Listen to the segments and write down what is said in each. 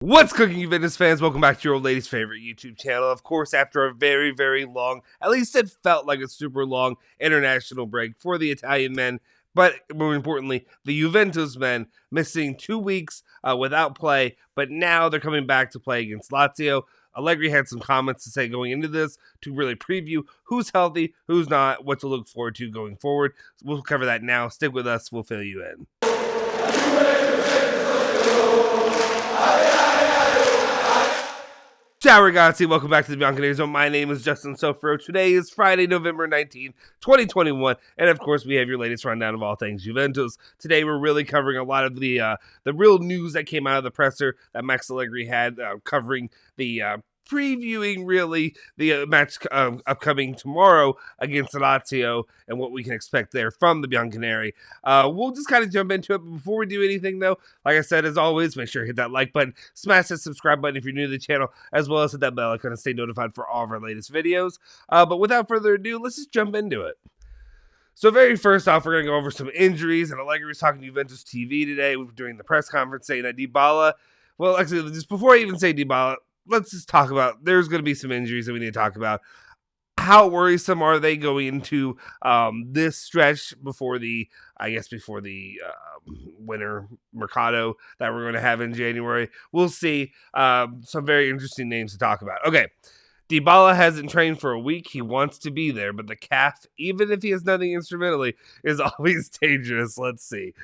What's cooking, Juventus fans? Welcome back to your old lady's favorite YouTube channel. Of course, after a very, very long, at least it felt like a super long international break for the Italian men, but more importantly, the Juventus men missing 2 weeks without play, but now they're coming back to play against Lazio. Allegri had some comments to say going into this to really preview who's healthy, who's not, what to look forward to going forward. We'll cover that now. Stick with us. We'll fill you in. Ciao ragazzi, welcome back to the Bianconeri Zone. My name is Justin Sofro. Today is Friday, November 19th, 2021, and of course we have your latest rundown of all things Juventus. Today we're really covering a lot of the real news that came out of the presser that Max Allegri had, covering the previewing really the match upcoming tomorrow against Lazio and what we can expect there from the Bianconeri. We'll just kind of jump into it. But before we do anything, though, like I said, as always, make sure to hit that like button, smash that subscribe button if you're new to the channel, as well as hit that bell icon to stay notified for all of our latest videos. But without further ado, let's just jump into it. So very first off, we're going to go over some injuries, and Allegri was talking to Juventus TV today during the press conference saying that Dybala, well, actually, just before I even say Dybala, let's just talk about, there's going to be some injuries that we need to talk about. How worrisome are they going into this stretch before the winter mercado that we're going to have in January? We'll see. Some very interesting names to talk about. Okay. Dybala hasn't trained for a week. He wants to be there, but the calf, even if he has nothing instrumentally, is always dangerous. Let's see.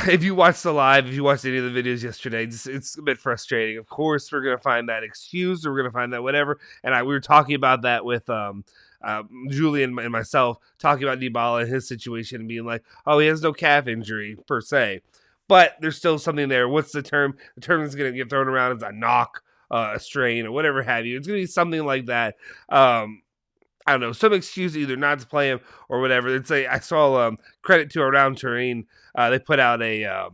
If you watched the live, if you watched any of the videos yesterday, it's a bit frustrating. Of course, we're going to find that excuse, or we're going to find that whatever. And we were talking about that with Julian and myself, talking about Dybala and his situation and being like, oh, he has no calf injury per se. But there's still something there. What's the term? The term is going to get thrown around as a knock, a strain, or whatever have you. It's going to be something like that. I don't know, some excuse either not to play him or whatever. I saw credit to Around Terrain. They put out a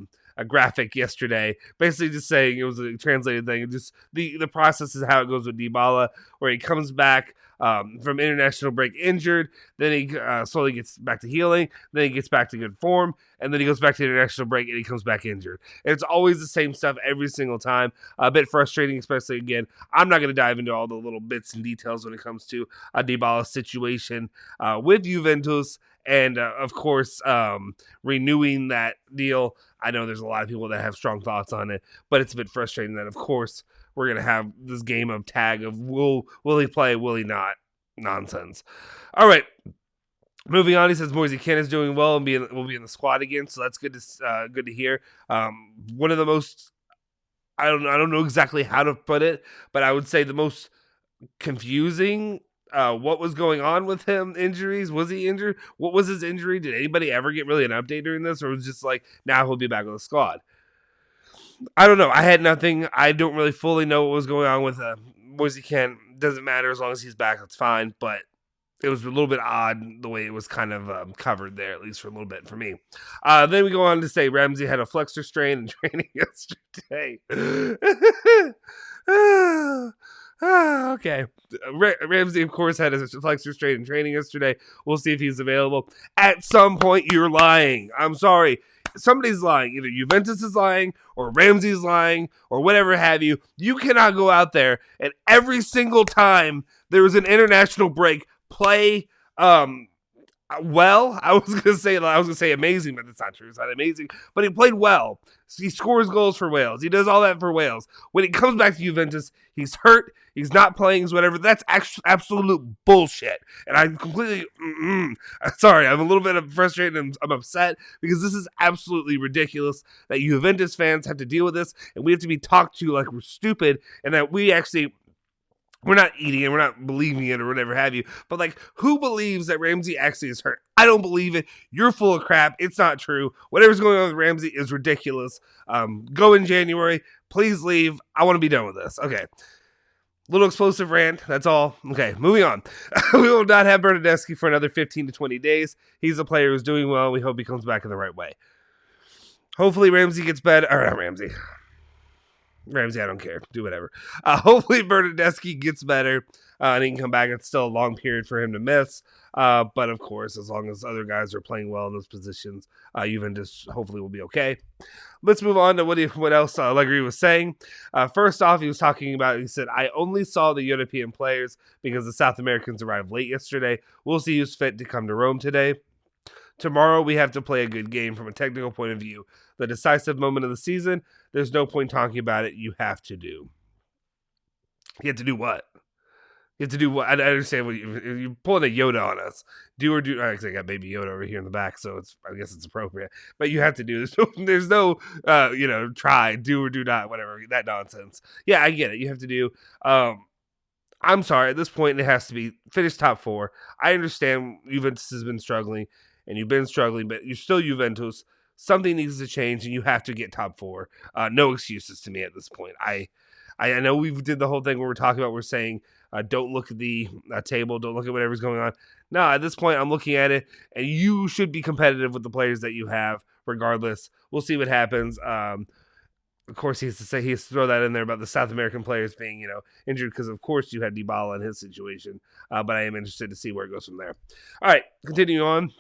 graphic yesterday, basically just saying, it was a translated thing. Just the process is how it goes with Dybala, where he comes back from international break injured, then he slowly gets back to healing, then he gets back to good form, and then he goes back to international break and he comes back injured. And it's always the same stuff every single time. A bit frustrating, especially again. I'm not going to dive into all the little bits and details when it comes to Dybala's situation with Juventus. And, of course, renewing that deal. I know there's a lot of people that have strong thoughts on it, but it's a bit frustrating that, of course, we're going to have this game of tag of will he play, will he not? Nonsense. All right. Moving on, he says Maurizio Sarri is doing well and will be in the squad again, so that's good to hear. One of the most, I don't know exactly how to put it, but I would say the most confusing. What was going on with him? Injuries? Was he injured? What was his injury? Did anybody ever get really an update during this, or was it just like, now he'll be back on the squad? I don't know. I had nothing. I don't really fully know what was going on with Maurizio Sarri. Doesn't matter as long as he's back. That's fine. But it was a little bit odd the way it was kind of covered there, at least for a little bit for me. Then we go on to say Ramsey had a flexor strain in training yesterday. Okay. Ramsey, of course, had a flexor strain in training yesterday. We'll see if he's available. At some point, you're lying. I'm sorry. Somebody's lying. Either Juventus is lying, or Ramsey's lying, or whatever have you. You cannot go out there and every single time there was an international break, play well. I was gonna say amazing, but that's not true. It's not amazing, but he played well. He scores goals for Wales. He does all that for Wales. When he comes back to Juventus, he's hurt. He's not playing. Whatever. That's absolute bullshit. And I'm completely sorry. I'm a little bit frustrated and I'm upset because this is absolutely ridiculous that Juventus fans have to deal with this, and we have to be talked to like we're stupid, and that we're not eating it, we're not believing it, or whatever have you. But, like, who believes that Ramsey actually is hurt? I don't believe it. You're full of crap. It's not true. Whatever's going on with Ramsey is ridiculous. Go in January. Please leave. I want to be done with this. Okay. Little explosive rant. That's all. Okay, moving on. We will not have Bernardeschi for another 15 to 20 days. He's a player who's doing well. We hope he comes back in the right way. Hopefully Ramsey gets better. Or not Ramsey, I don't care. Do whatever. Hopefully Bernardeschi gets better. and he can come back. It's still a long period for him to miss. But of course, as long as other guys are playing well in those positions, Juventus hopefully will be okay. Let's move on to what else Allegri was saying. First off, he said, I only saw the European players because the South Americans arrived late yesterday. We'll see who's fit to come to Rome today. Tomorrow, we have to play a good game from a technical point of view. The decisive moment of the season, there's no point talking about it. You have to do. You have to do what? You have to do what? I understand what you're pulling a Yoda on us. Do or do. I got Baby Yoda over here in the back, so I guess it's appropriate. But you have to do. There's no try, do or do not, whatever that nonsense. Yeah, I get it. You have to do. I'm sorry. At this point, it has to be finish top 4. I understand Juventus has been struggling, and you've been struggling, but you're still Juventus. Something needs to change, and you have to get top 4. No excuses to me at this point. I know we did the whole thing where we're saying don't look at the table, don't look at whatever's going on. No, at this point, I'm looking at it, and you should be competitive with the players that you have, regardless. We'll see what happens. Of course, he has to throw that in there about the South American players being, injured because, of course, you had Dybala in his situation. But I am interested to see where it goes from there. All right, continuing on.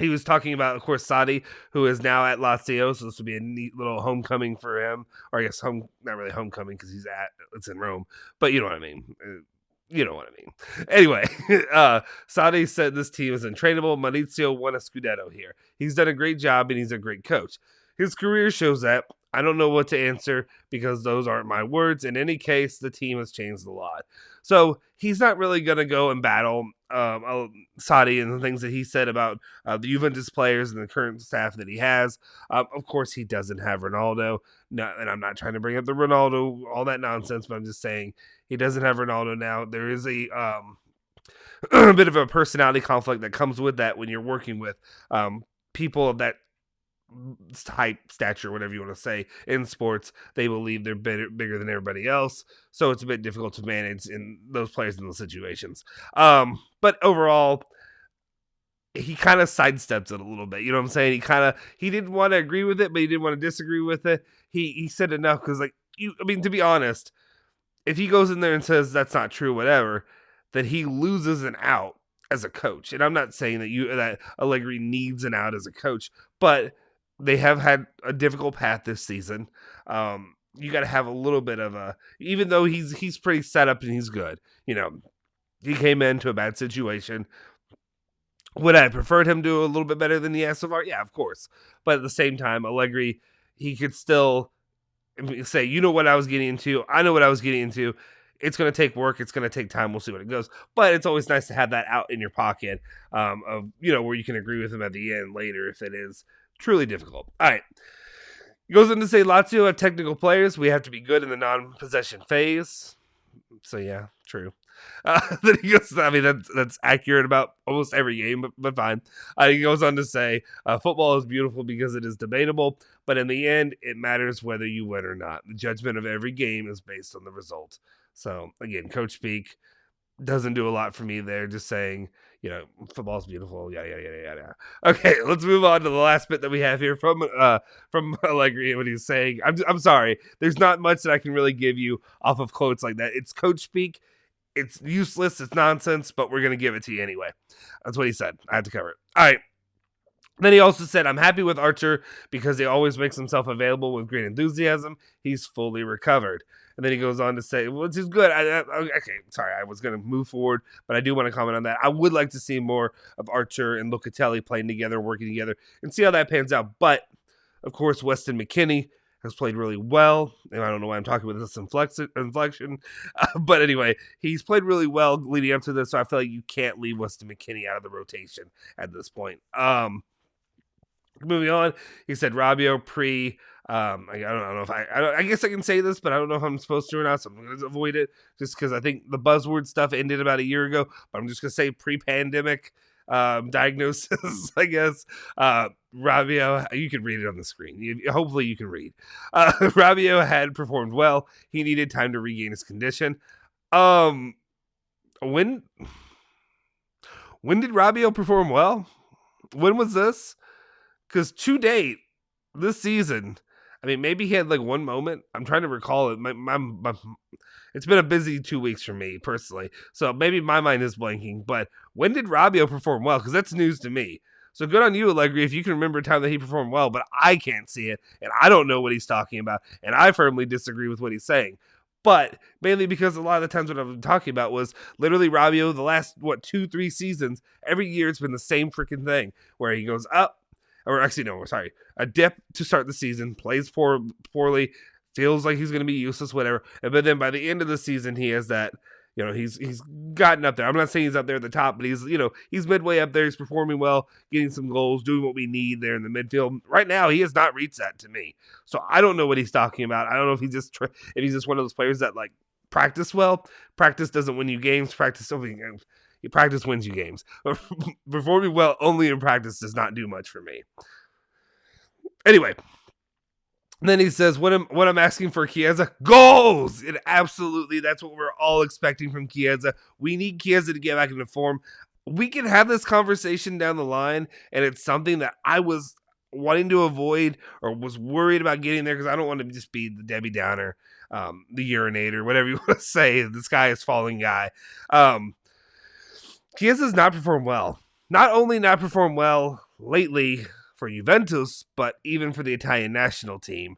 He was talking about, of course, Sarri, who is now at Lazio, so this will be a neat little homecoming for him. Or I guess not really homecoming because it's in Rome, but you know what I mean. You know what I mean. Anyway, Sarri said this team is untrainable. Maurizio won a Scudetto here. He's done a great job, and he's a great coach. His career shows that. I don't know what to answer because those aren't my words. In any case, the team has changed a lot. So he's not really going to go and battle Sarri and the things that he said about the Juventus players and the current staff that he has. Of course, he doesn't have Ronaldo. No, and I'm not trying to bring up the Ronaldo, all that nonsense, but I'm just saying he doesn't have Ronaldo now. There is a bit of a personality conflict that comes with that when you're working with people of that type, stature, whatever you want to say, in sports. They believe they're bigger than everybody else, so it's a bit difficult to manage in those players in those situations. But overall, he kind of sidesteps it a little bit. You know what I'm saying? He didn't want to agree with it, but he didn't want to disagree with it. He said enough because, to be honest, if he goes in there and says that's not true, whatever, then he loses an out as a coach. And I'm not saying that Allegri needs an out as a coach, but they have had a difficult path this season. You got to have a little bit of even though he's pretty set up and he's good. He came into a bad situation. Would I have preferred him do a little bit better than he has so far? Yeah, of course. But at the same time, Allegri, he could still say, you know what I was getting into. I know what I was getting into. It's going to take work. It's going to take time. We'll see what it goes. But it's always nice to have that out in your pocket of, where you can agree with him at the end later if it is truly difficult. All right. He goes on to say Lazio have technical players. We have to be good in the non-possession phase. So, yeah, true. Then he goes, that's accurate about almost every game, but fine. He goes on to say, football is beautiful because it is debatable, but in the end, it matters whether you win or not. The judgment of every game is based on the result. So, again, coach speak doesn't do a lot for me there, just saying, football's beautiful, yada, yada, yada, yada. Okay, let's move on to the last bit that we have here from Allegri, what he's saying. I'm sorry, there's not much that I can really give you off of quotes like that. It's coach speak. It's useless, it's nonsense, but we're going to give it to you anyway. That's what he said. I have to cover it. All right. Then he also said, I'm happy with Archer because he always makes himself available with great enthusiasm. He's fully recovered. And then he goes on to say, which is good. Okay, sorry, I was going to move forward, but I do want to comment on that. I would like to see more of Archer and Locatelli playing together, working together, and see how that pans out. But, of course, Weston McKennie has played really well. And I don't know why I'm talking about this inflection. But anyway, he's played really well leading up to this, so I feel like you can't leave Weston McKennie out of the rotation at this point. Moving on, he said Rabiot I don't know if I guess I can say this, but I don't know if I'm supposed to or not, so I'm going to avoid it just because I think the buzzword stuff ended about a year ago, but I'm just going to say pre-pandemic diagnosis, I guess. Rabiot, you can read it on the screen. Hopefully you can read. Rabiot had performed well. He needed time to regain his condition. When did Rabiot perform well? When was this? Because to date, this season, maybe he had like one moment. I'm trying to recall it. It's been a busy 2 weeks for me personally, so maybe my mind is blanking. But when did Rabiot perform well? Because that's news to me. So good on you, Allegri, if you can remember a time that he performed well, but I can't see it, and I don't know what he's talking about, and I firmly disagree with what he's saying. But mainly because a lot of the times what I've been talking about was literally Rabiot the last, 2-3 seasons, every year it's been the same freaking thing, where he goes up, or actually, no, sorry, a dip to start the season, plays poorly, feels like he's going to be useless, whatever. But then by the end of the season, he has that, he's gotten up there. I'm not saying he's up there at the top, but he's midway up there. He's performing well, getting some goals, doing what we need there in the midfield. Right now, he has not reached that to me. So I don't know what he's talking about. I don't know if he's just one of those players that like practice well. Practice doesn't win you games. Practice wins you games. But performing well only in practice does not do much for me. Anyway. Then he says, what I'm asking for Chiesa? Goals! And absolutely, that's what we're all expecting from Chiesa. We need Chiesa to get back into form. We can have this conversation down the line, and it's something that I was wanting to avoid or was worried about getting there because I don't want to just be the Debbie Downer, the urinator, whatever you want to say. This guy is falling guy. Chiesa's not performed well. Not only not performed well lately for Juventus, but even for the Italian national team.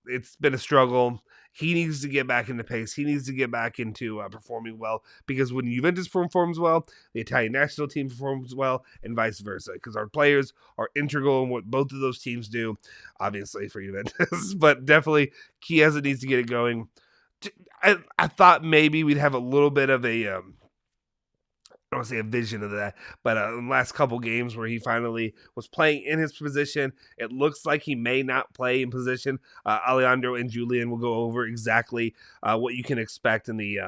It's been a struggle. He needs to get back into pace. He needs to get back into performing well, because when Juventus performs well, the Italian national team performs well, and vice versa, because our players are integral in what both of those teams do, obviously for Juventus, but definitely Chiesa needs to get it going. I thought maybe we'd have a little bit of a I don't want to say a vision of that, but in the last couple games where he finally was playing in his position, it looks like he may not play in position. Alejandro and Julian will go over exactly what you can expect in the,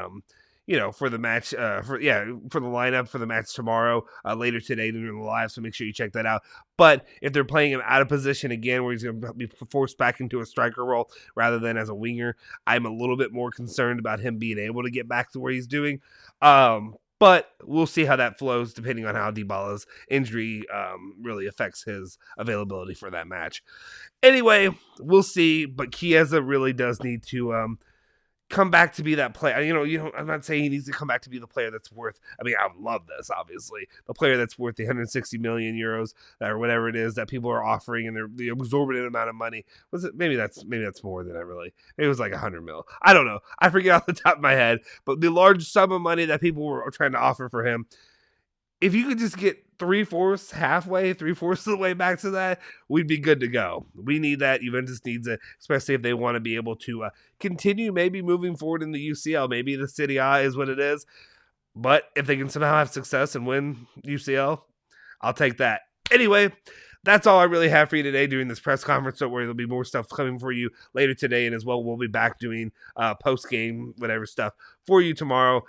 for the match, for the lineup for the match tomorrow, later today during the live. So make sure you check that out. But if they're playing him out of position again, where he's going to be forced back into a striker role rather than as a winger, I'm a little bit more concerned about him being able to get back to where he's doing. But we'll see how that flows depending on how Dybala's injury really affects his availability for that match. Anyway, we'll see. But Chiesa really does need to come back to be that player. I'm not saying he needs to come back to be the player that's worth. I mean, I would love this, obviously. The player that's worth the 160 million euros or whatever it is that people are offering, and they're the exorbitant amount of money. Was it? Maybe that's more than that. Really, it was like 100 mil. I don't know. I forget off the top of my head. But the large sum of money that people were trying to offer for him, if you could just get 3/4 of the way back to that, we'd be good to go. We need that. Juventus needs it, especially if they want to be able to continue maybe moving forward in the UCL. Maybe the Serie A is what it is. But if they can somehow have success and win UCL, I'll take that. Anyway, that's all I really have for you today during this press conference. Don't worry, there'll be more stuff coming for you later today, and as well, we'll be back doing post-game, whatever stuff for you tomorrow.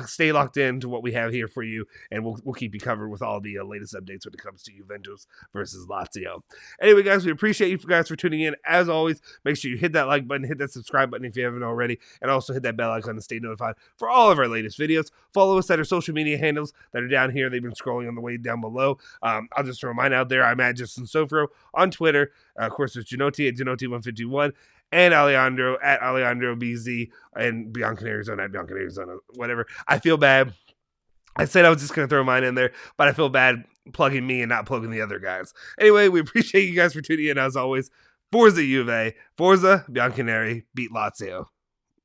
Stay locked in to what we have here for you, and we'll keep you covered with all the latest updates when it comes to Juventus versus Lazio. Anyway, guys, we appreciate you guys for tuning in. As always, make sure you hit that like button, hit that subscribe button if you haven't already, and also hit that bell icon to stay notified for all of our latest videos. Follow us at our social media handles that are down here. They've been scrolling on the way down below. I'll just throw mine out there. I'm at Justin Sofro on Twitter. Of course, there's Genotti at Genotti151, and Alejandro at AlejandroBZ, and Bianconerizone at Bianconerizone, whatever. I feel bad. I said I was just going to throw mine in there, but I feel bad plugging me and not plugging the other guys. Anyway, we appreciate you guys for tuning in as always. Forza Juve, Forza Bianconeri, beat Lazio.